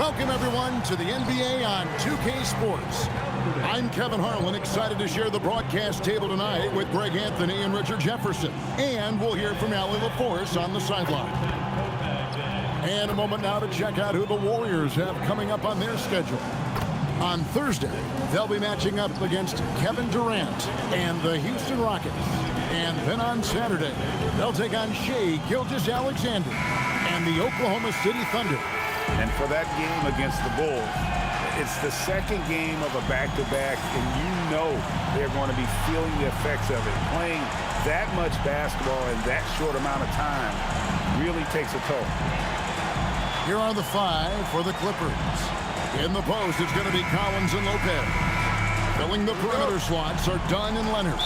Welcome, everyone, to the NBA on 2K Sports. I'm Kevin Harlan, excited to share the broadcast table tonight with Greg Anthony and Richard Jefferson. And we'll hear from Allie LaForce on the sideline. And a moment now to check out who the Warriors have coming up on their schedule. On Thursday, they'll be matching up against Kevin Durant and the Houston Rockets. And then on Saturday, they'll take on Shai Gilgeous-Alexander and the Oklahoma City Thunder. And for that game against the Bulls, it's the second game of a back-to-back, and you know they're going to be feeling the effects of it. Playing that much basketball in that short amount of time really takes a toll. Here are the five for the Clippers. In the post, it's going to be Collins and Lopez. Filling the perimeter slots are Dunn and Leonard.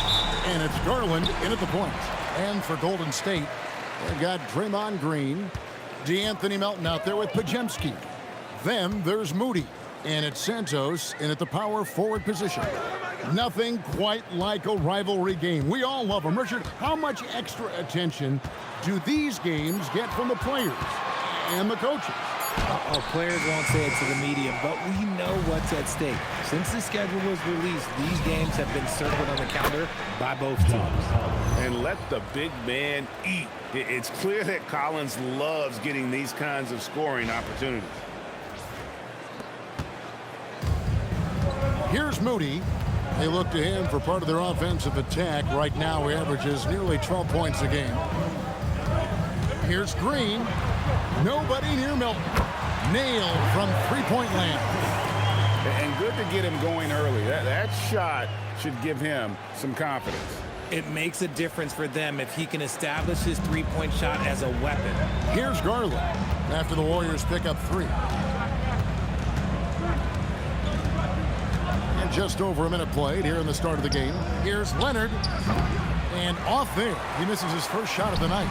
And it's Garland in at the point. And for Golden State, they've got Draymond Green, DeAnthony Melton out there with Podziemski. Then there's Moody. And it's Santos in at the power forward position. Nothing quite like a rivalry game. We all love them. Richard, how much extra attention do these games get from the players and the coaches? Players won't say it to the media, but we know what's at stake. Since the schedule was released, these games have been circled on the calendar by both teams. And let the big man eat. It's clear that Collins loves getting these kinds of scoring opportunities. Here's Moody. They look to him for part of their offensive attack. Right now, he averages nearly 12 points a game. Here's Green. Nobody near Melton. Nailed from three-point land. And good to get him going early. That shot should give him some confidence. It makes a difference for them if he can establish his three-point shot as a weapon. Here's Garland after the Warriors pick up three. And just over a minute played here in the start of the game. Here's Leonard. And off there, he misses his first shot of the night.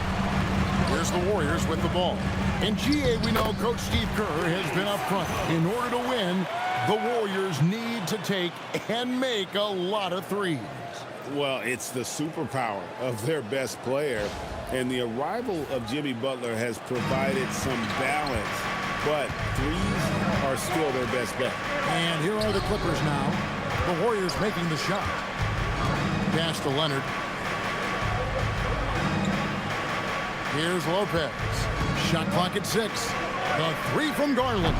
Here's the Warriors with the ball. In GA, we know Coach Steve Kerr has been up front. In order to win, the Warriors need to take and make a lot of threes. Well, it's the superpower of their best player, and the arrival of Jimmy Butler has provided some balance, but threes are still their best bet. And here are the Clippers now. The Warriors making the shot. Pass to Leonard. Here's Lopez. Shot clock at 6. The three from Garland.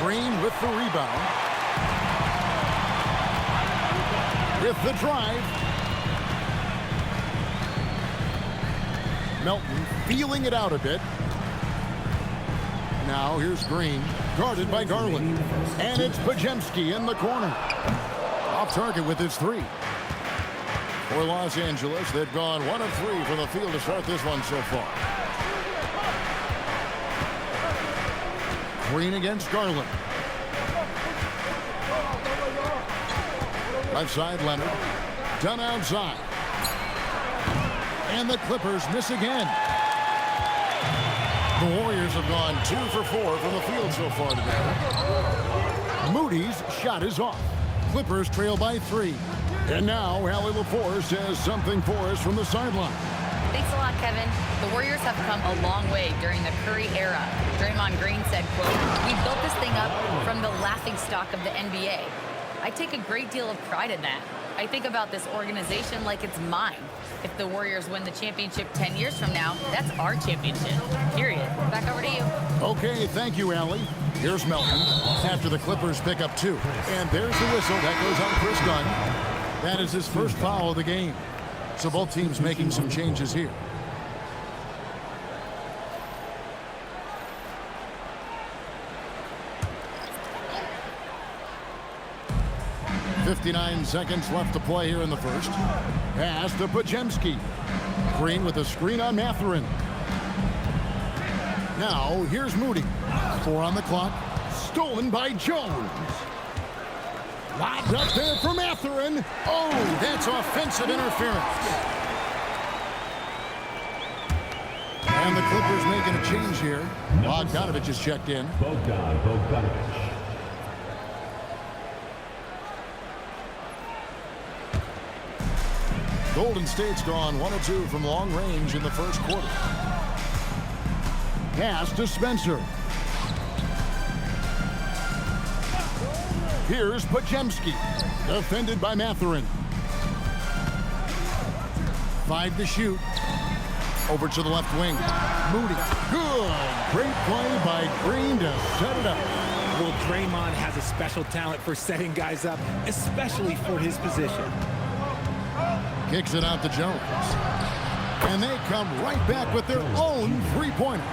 Green with the rebound. With the drive. Melton feeling it out a bit. Now here's Green. Guarded by Garland. And it's Podziemski in the corner. Off target with his three. For Los Angeles, they've gone 1 of 3 from the field to start this one so far. Green against Garland. Left side, Leonard. Dunn outside. And the Clippers miss again. The Warriors have gone 2 for 4 from the field so far today. Moody's shot is off. Clippers trail by 3. And now, Allie LaForce has something for us from the sideline. Thanks a lot, Kevin. The Warriors have come a long way during the Curry era. Draymond Green said, quote, "We built this thing up from the laughingstock of the NBA." I take a great deal of pride in that. I think about this organization like it's mine. If the Warriors win the championship 10 years from now, that's our championship, period. Back over to you. Okay, thank you, Allie. Here's Melton after the Clippers pick up 2. And there's the whistle. That goes on Chris Dunn. That is his first foul of the game. So both teams making some changes here. .59 seconds left to play here in the first. Pass to Podziemski. Green with a screen on Mathurin. Now here's Moody. 4 on the clock. Stolen by Jones. Lobbed up there for Mathurin. Oh, that's offensive interference. And the Clippers making a change here. Bogdanovich is checked in. Bogdanovich. Golden State's gone 1 of 2 from long range in the first quarter. Pass to Spencer. Here's Pajemski, defended by Mathurin. 5 to shoot. Over to the left wing. Moody. Good. Great play by Green to set it up. Well, Draymond has a special talent for setting guys up, especially for his position. Kicks it out to Jones. And they come right back with their own three-pointer.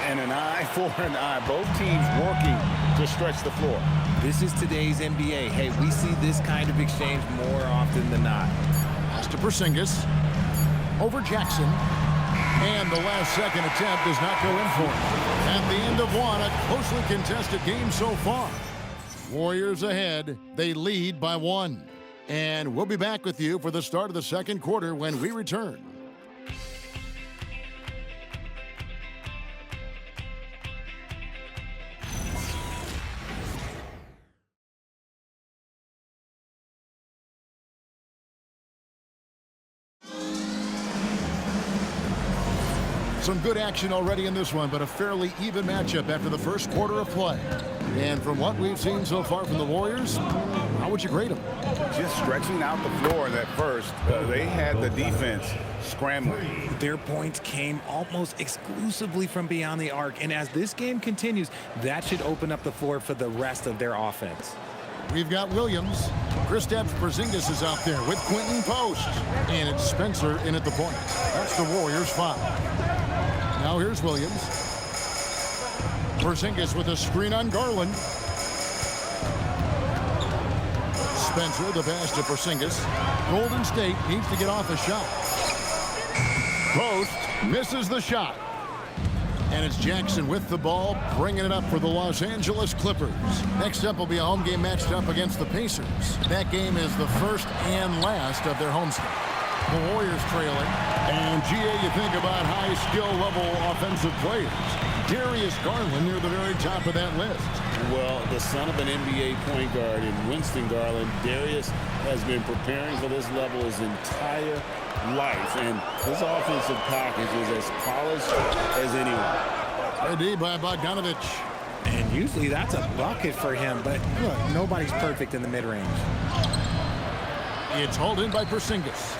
And an eye for an eye. Both teams working to stretch the floor. This is today's NBA. Hey, we see this kind of exchange more often than not. Pass to Porzingis. Over Jackson. And the last second attempt does not go in for him. At the end of one, a closely contested game so far. Warriors ahead. They lead by 1. And we'll be back with you for the start of the second quarter when we return. Some good action already in this one, but a fairly even matchup after the first quarter of play. And from what we've seen so far from the Warriors, how would you grade them? Just stretching out the floor that first. They had the defense scrambling. Their points came almost exclusively from beyond the arc, and as this game continues, that should open up the floor for the rest of their offense. We've got Williams. Kristaps Porzingis is out there with Quentin Post. And it's Spencer in at the point. That's the Warriors' foul. Now here's Williams. Porzingis with a screen on Garland. Spencer, the pass to Porzingis. Golden State needs to get off a shot. Post misses the shot. And it's Jackson with the ball, bringing it up for the Los Angeles Clippers. Next up will be a home game matched up against the Pacers. That game is the first and last of their homestand. The Warriors trailing. And, GA, you think about high skill level offensive players. Darius Garland near the very top of that list. Well, the son of an NBA point guard in Winston Garland, Darius has been preparing for this level his entire life, and his offensive package is as polished as anyone. Ready by Bogdanovic. And usually that's a bucket for him, but look, nobody's perfect in the mid-range. It's hauled in by Porzingis.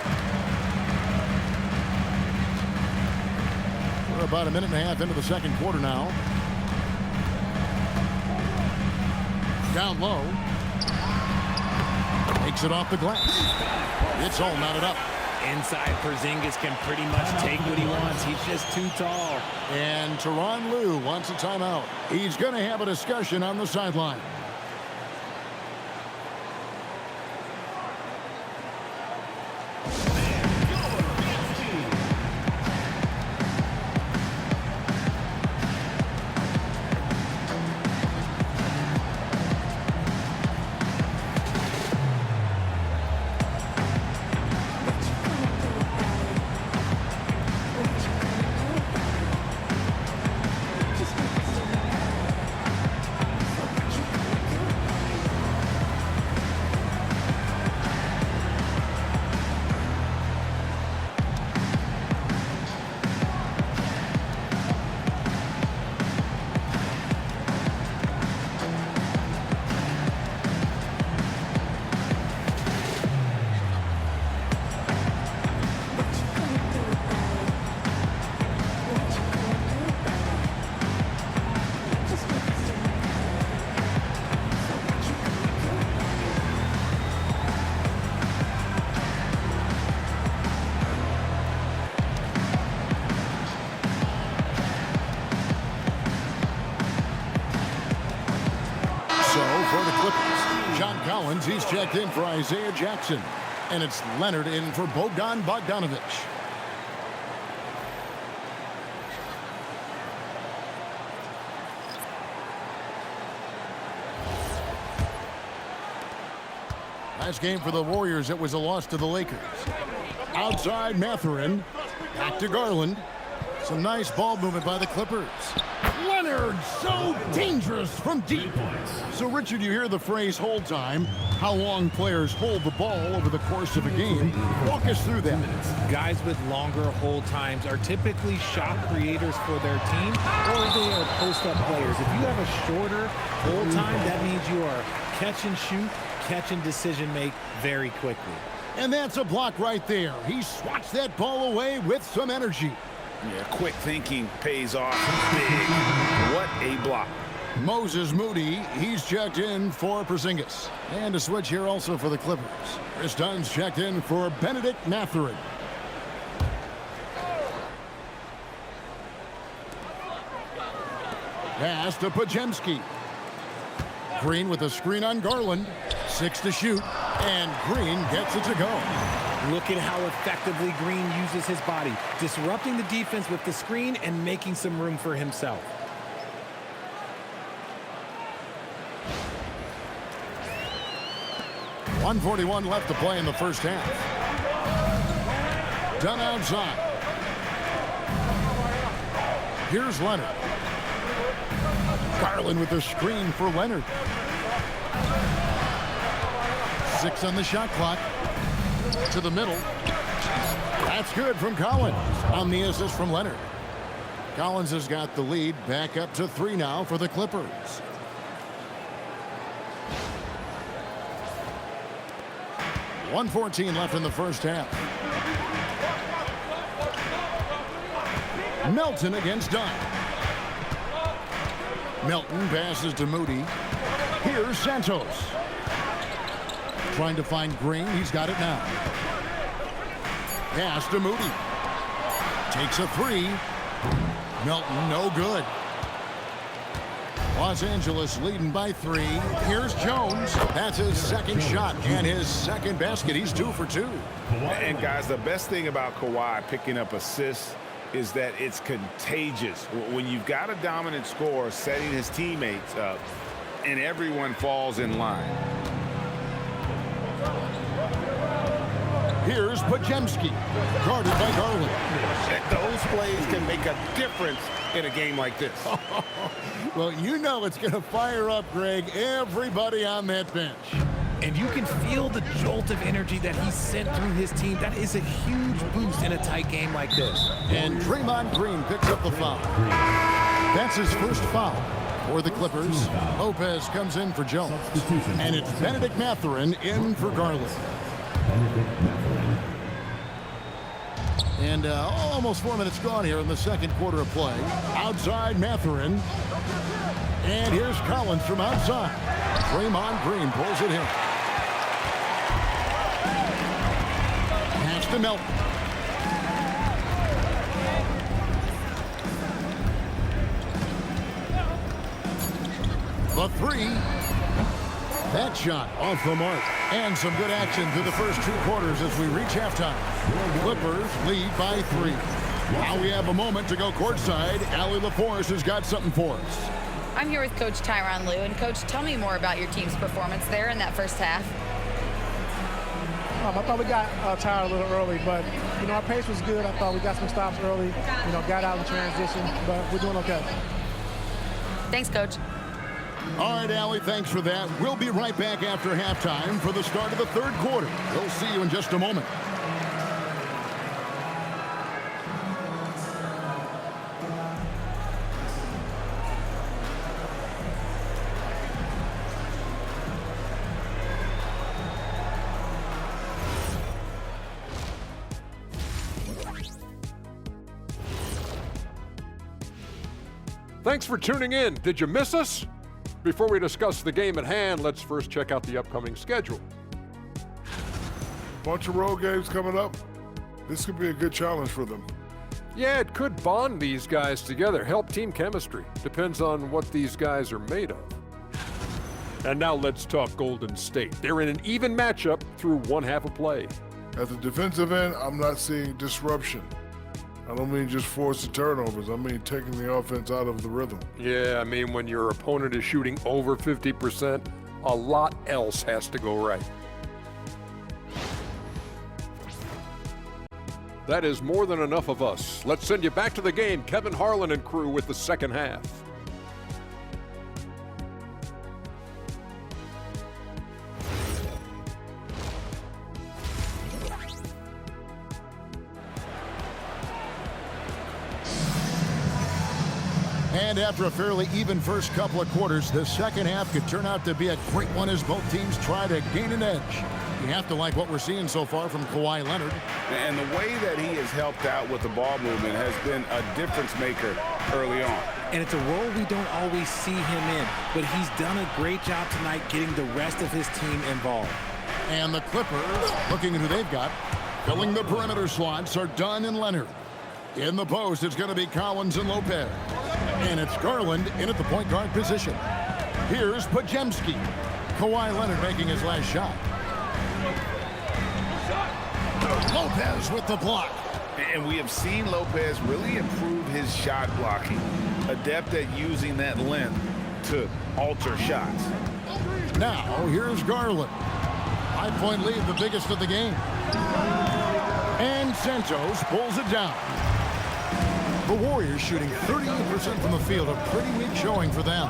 We're about a minute and a half into the second quarter now. Down low. Takes it off the glass. It's all knotted up. Inside, Porzingis can pretty much take what he wants. He's just too tall. And Tyronn Lue wants a timeout. He's going to have a discussion on the sideline. He's checked in for Isaiah Jackson. And it's Leonard in for Bogdan Bogdanovic. Last game for the Warriors, it was a loss to the Lakers. Outside Mathurin. Back to Garland. Some nice ball movement by the Clippers. Leonard, so dangerous from deep. So, Richard, you hear the phrase hold time. How long players hold the ball over the course of a game. Walk us through that. Guys with longer hold times are typically shot creators for their team, or they are post-up players. If you have a shorter hold time, that means you are catch and shoot, catch and decision make very quickly. And that's a block right there. He swats that ball away with some energy. Yeah, quick thinking pays off big. What a block. Moses Moody, he's checked in for Porzingis. And a switch here also for the Clippers. Chris Dunn's checked in for Benedict Mathurin. Pass to Podziemski. Green with a screen on Garland. 6 to shoot. And Green gets it to go. Look at how effectively Green uses his body, disrupting the defense with the screen and making some room for himself. .141 left to play in the first half. Dunn outside. Here's Leonard. Garland with the screen for Leonard. 6 on the shot clock. To the middle. That's good from Collins on the assist from Leonard. Collins has got the lead back up to 3 now for the Clippers. .114 left in the first half. Melton against Dunn. Melton passes to Moody. Here's Santos. Trying to find Green. He's got it now. Pass to Moody. Takes a 3. Melton, no good. Los Angeles leading by 3. Here's Jones. That's his second shot and his second basket. He's 2 for 2. And guys, the best thing about Kawhi picking up assists is that it's contagious. When you've got a dominant scorer setting his teammates up and everyone falls in line. Here's Podziemski, guarded by Garland. Those plays can make a difference in a game like this. Well, you know it's going to fire up, Greg, everybody on that bench. And you can feel the jolt of energy that he sent through his team. That is a huge boost in a tight game like this. And Draymond Green picks up the foul. That's his first foul for the Clippers. Lopez comes in for Jones. And it's Benedict Mathurin in for Garland. And almost 4 minutes gone here in the second quarter of play. Outside Mathurin. And here's Collins from outside. Draymond Green pulls it in. Pass to Melton. The 3. That shot off the mark. And some good action through the first 2 quarters as we reach halftime. Clippers lead by 3. Now we have a moment to go courtside. Allie LaForce has got something for us. I'm here with Coach Tyronn Lue. And, Coach, tell me more about your team's performance there in that first half. I thought we got tired a little early, but, our pace was good. I thought we got some stops early, got out in transition, but we're doing okay. Thanks, Coach. All right, Allie, thanks for that. We'll be right back after halftime for the start of the third quarter. We'll see you in just a moment. Thanks for tuning in. Did you miss us? Before we discuss the game at hand, let's first check out the upcoming schedule. Bunch of road games coming up. This could be a good challenge for them. Yeah, it could bond these guys together, help team chemistry. Depends on what these guys are made of. And now let's talk Golden State. They're in an even matchup through one half of play. At the defensive end, I'm not seeing disruption. I don't mean just forced turnovers. I mean taking the offense out of the rhythm. Yeah, I mean when your opponent is shooting over 50%, a lot else has to go right. That is more than enough of us. Let's send you back to the game. Kevin Harlan and crew with the second half. And after a fairly even first couple of quarters, the second half could turn out to be a great one as both teams try to gain an edge. You have to like what we're seeing so far from Kawhi Leonard. And the way that he has helped out with the ball movement has been a difference maker early on. And it's a role we don't always see him in, but he's done a great job tonight getting the rest of his team involved. And the Clippers, looking at who they've got, filling the perimeter slots are Dunn and Leonard. In the post, it's going to be Collins and Lopez. And it's Garland in at the point guard position. Here's Podziemski. Kawhi Leonard making his last shot. Lopez with the block. And we have seen Lopez really improve his shot blocking. Adept at using that length to alter shots. Now, here's Garland. 5-point lead, the biggest of the game. And Santos pulls it down. The Warriors shooting 38% from the field, a pretty weak showing for them.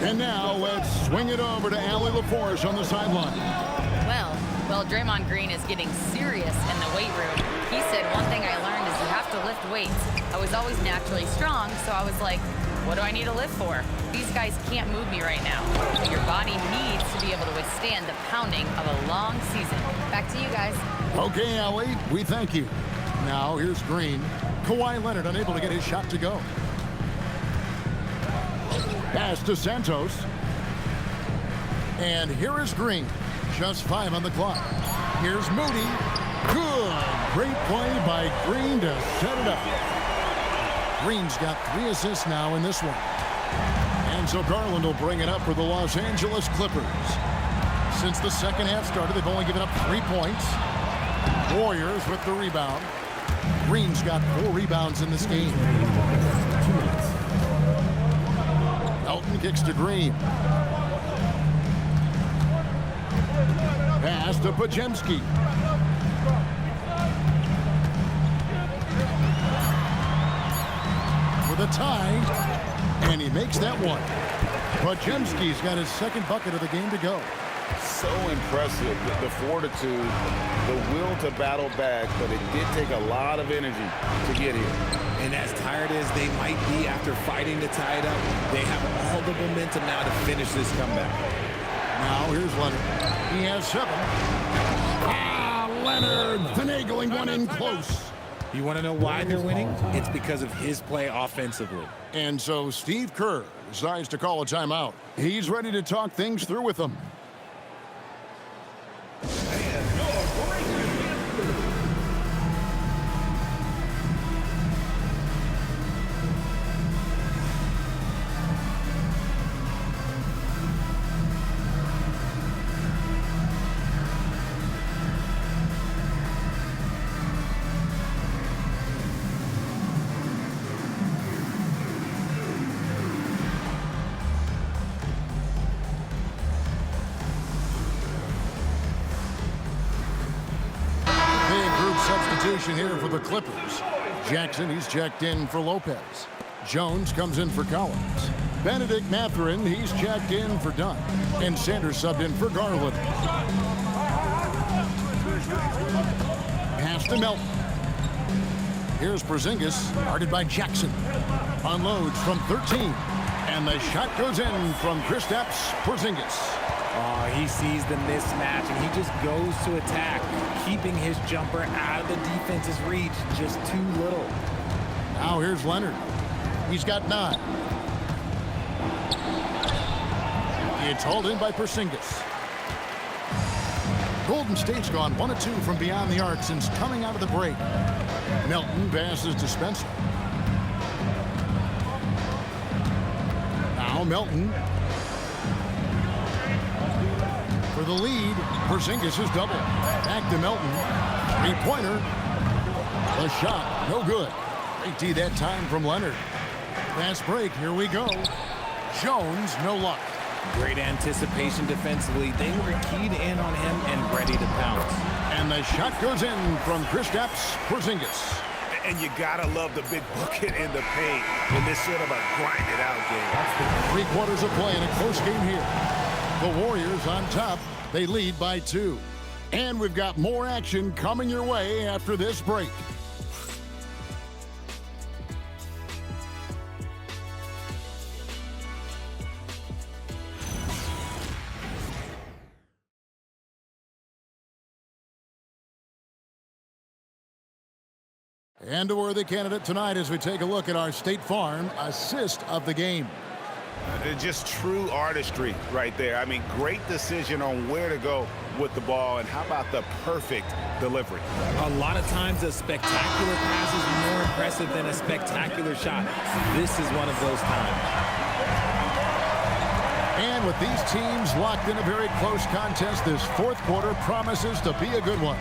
And now let's swing it over to Allie LaForce on the sideline. Well, Draymond Green is getting serious in the weight room. He said one thing I learned is you have to lift weights. I was always naturally strong, so I was like, what do I need to lift for? These guys can't move me right now. Your body needs to be able to withstand the pounding of a long season. Back to you guys. Okay, Allie, we thank you. Now here's Green. Kawhi Leonard unable to get his shot to go. Pass to Santos. And here is Green. Just 5 on the clock. Here's Moody. Good. Great play by Green to set it up. Green's got 3 assists now in this one. And so Garland will bring it up for the Los Angeles Clippers. Since the second half started, they've only given up 3 points. Warriors with the rebound. Green's got 4 rebounds in this game. 2 minutes. Elton kicks to Green. Pass to Podziemski. For the tie, and he makes that one. Podziemski's got his second bucket of the game to go. So impressive, the fortitude, the will to battle back, but it did take a lot of energy to get here. And as tired as they might be after fighting to tie it up, they have all the momentum now to finish this comeback. Now here's Leonard. He has 7. Leonard finagling one in close. You want to know why they're winning? It's because of his play offensively. And so Steve Kerr decides to call a timeout. He's ready to talk things through with them. Substitution here for the Clippers. Jackson, he's checked in for Lopez. Jones comes in for Collins. Benedict Mathurin, he's checked in for Dunn. And Sanders subbed in for Garland. Pass to Melton. Here's Porzingis, guarded by Jackson. Unloads from 13. And the shot goes in from Kristaps Porzingis. He sees the mismatch, and he just goes to attack, keeping his jumper out of the defense's reach just too little. Now here's Leonard. He's got 9. It's hauled in by Porzingis. Golden State's gone 1 of 2 from beyond the arc since coming out of the break. Melton passes to Spencer. Now Melton. For the lead, Porzingis is double. Back to Melton. 3-pointer. The shot, no good. Great D that time from Leonard. Fast break, here we go. Jones, no luck. Great anticipation defensively. They were keyed in on him and ready to pounce. And the shot goes in from Kristaps Porzingis. And you gotta love the big bucket in the paint in this sort of a grind-it-out game. 3 quarters of play in a close game here. The Warriors on top. They lead by 2. And we've got more action coming your way after this break. And a worthy candidate tonight as we take a look at our State Farm assist of the game. Just true artistry right there. I mean, great decision on where to go with the ball, and how about the perfect delivery? A lot of times a spectacular pass is more impressive than a spectacular shot. This is one of those times. And with these teams locked in a very close contest, this fourth quarter promises to be a good one.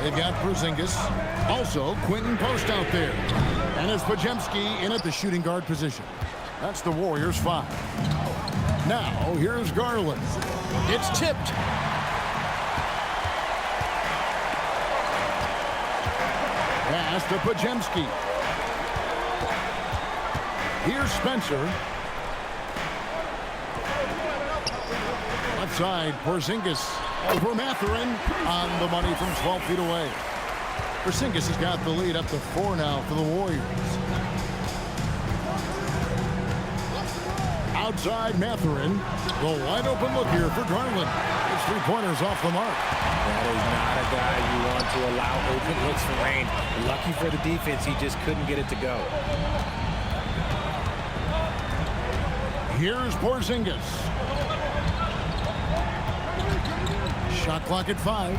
They've got Porzingis, also Quinton Post out there. And it's Podziemski in at the shooting guard position. That's the Warriors' 5. Now, here's Garland. It's tipped. Pass to Podziemski. Here's Spencer. Left side, Porzingis over Mathurin on the money from 12 feet away. Porzingis has got the lead up to 4 now for the Warriors. Outside Mathurin, the wide open look here for Garland. His 3-pointers off the mark. That is not a guy you want to allow open looks for rain. Lucky for the defense, he just couldn't get it to go. Here's Porzingis. Shot clock at 5.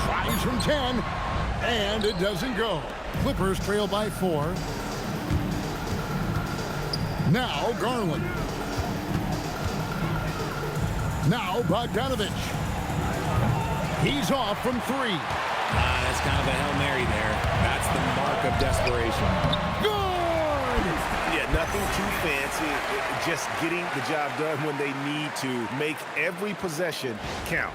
Tries from 10, and it doesn't go. Clippers trail by 4. Now Garland. Now Bogdanovic. He's off from 3. That's kind of a Hail Mary there. That's the mark of desperation. Good! Yeah, nothing too fancy. Just getting the job done when they need to. Make every possession count.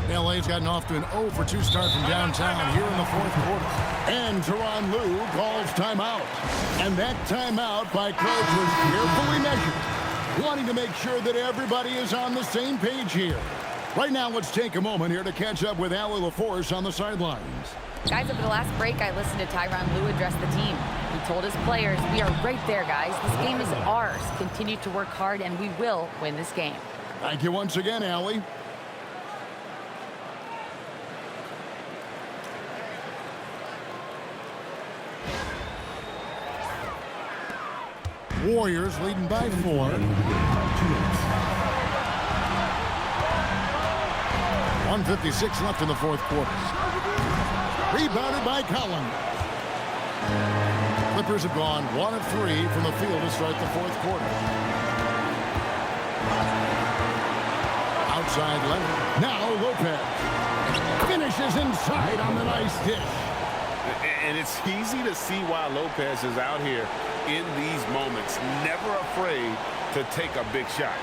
LA's gotten off to an 0 for 2 start from downtown here in the fourth quarter. And Tyronn Lue calls timeout. And that timeout by coach was carefully measured, wanting to make sure that everybody is on the same page here. Right now, let's take a moment here to catch up with Allie LaForce on the sidelines. Guys, over the last break, I listened to Tyronn Lue address the team. He told his players, we are right there, guys. This game is ours. Continue to work hard, and we will win this game. Thank you once again, Allie. Warriors leading by 4. 1:56 left in the fourth quarter. Rebounded by Collins. Clippers have gone 1 of 3 from the field to start the fourth quarter. Outside Leonard. Now Lopez. Finishes inside on the nice dish. And it's easy to see why Lopez is out here in these moments, never afraid to take a big shot.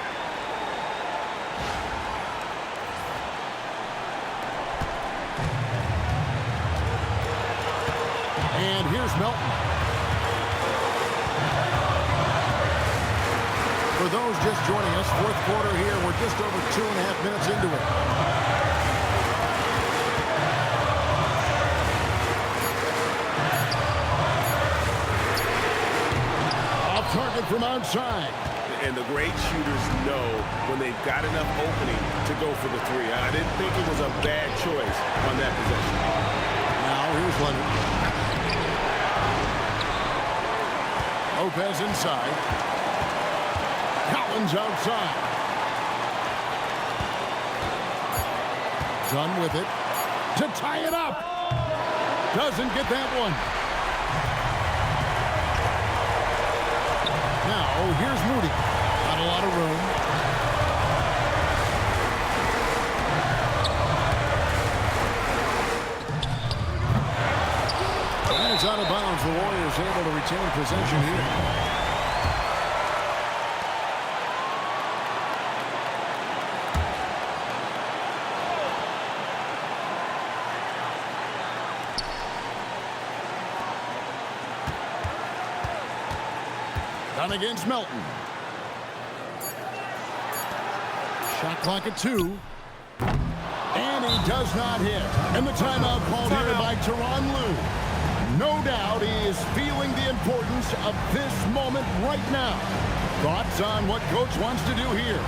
And here's Melton. For those just joining us, fourth quarter here, we're just over 2.5 minutes into it. Target from outside. And the great shooters know when they've got enough opening to go for the 3. I didn't think it was a bad choice on that possession. Now here's Leonard. Lopez inside. Collins outside. Done with it. To tie it up. Doesn't get that one. Now, here's Moody. Not a lot of room. And it's out of bounds. The Warriors able to retain possession here. Against Melton. Shot clock at 2. And he does not hit. And the timeout called here by Tyronn Lue. No doubt he is feeling the importance of this moment right now. Thoughts on what coach wants to do here?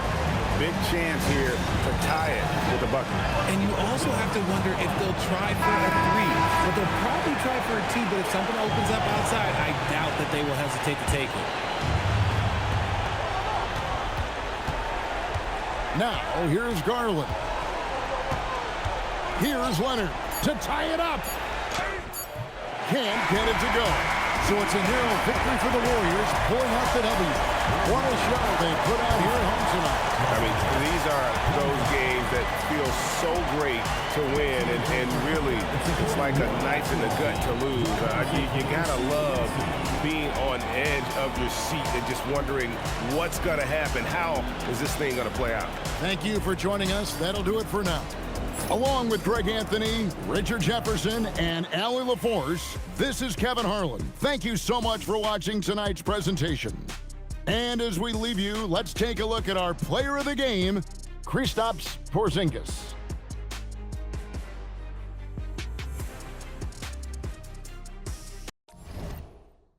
Big chance here to tie it with a bucket. And you also have to wonder if they'll try for a 3. Well, they'll probably try for a 2, but if something opens up outside, I doubt that they will hesitate to take it. Now, here's Garland. Here's Leonard to tie it up. Can't get it to go. So it's a narrow victory for the Warriors, pulling out the W. What a show they put out here at home tonight. I mean, these are those games that feel so great to win, and really, it's like a knife in the gut to lose. You gotta love being on edge of your seat and just wondering what's gonna happen. How is this thing gonna play out? Thank you for joining us. That'll do it for now. Along with Greg Anthony, Richard Jefferson, and Allie LaForce, this is Kevin Harlan. Thank you so much for watching tonight's presentation. And as we leave you, let's take a look at our player of the game, Kristaps Porzingis.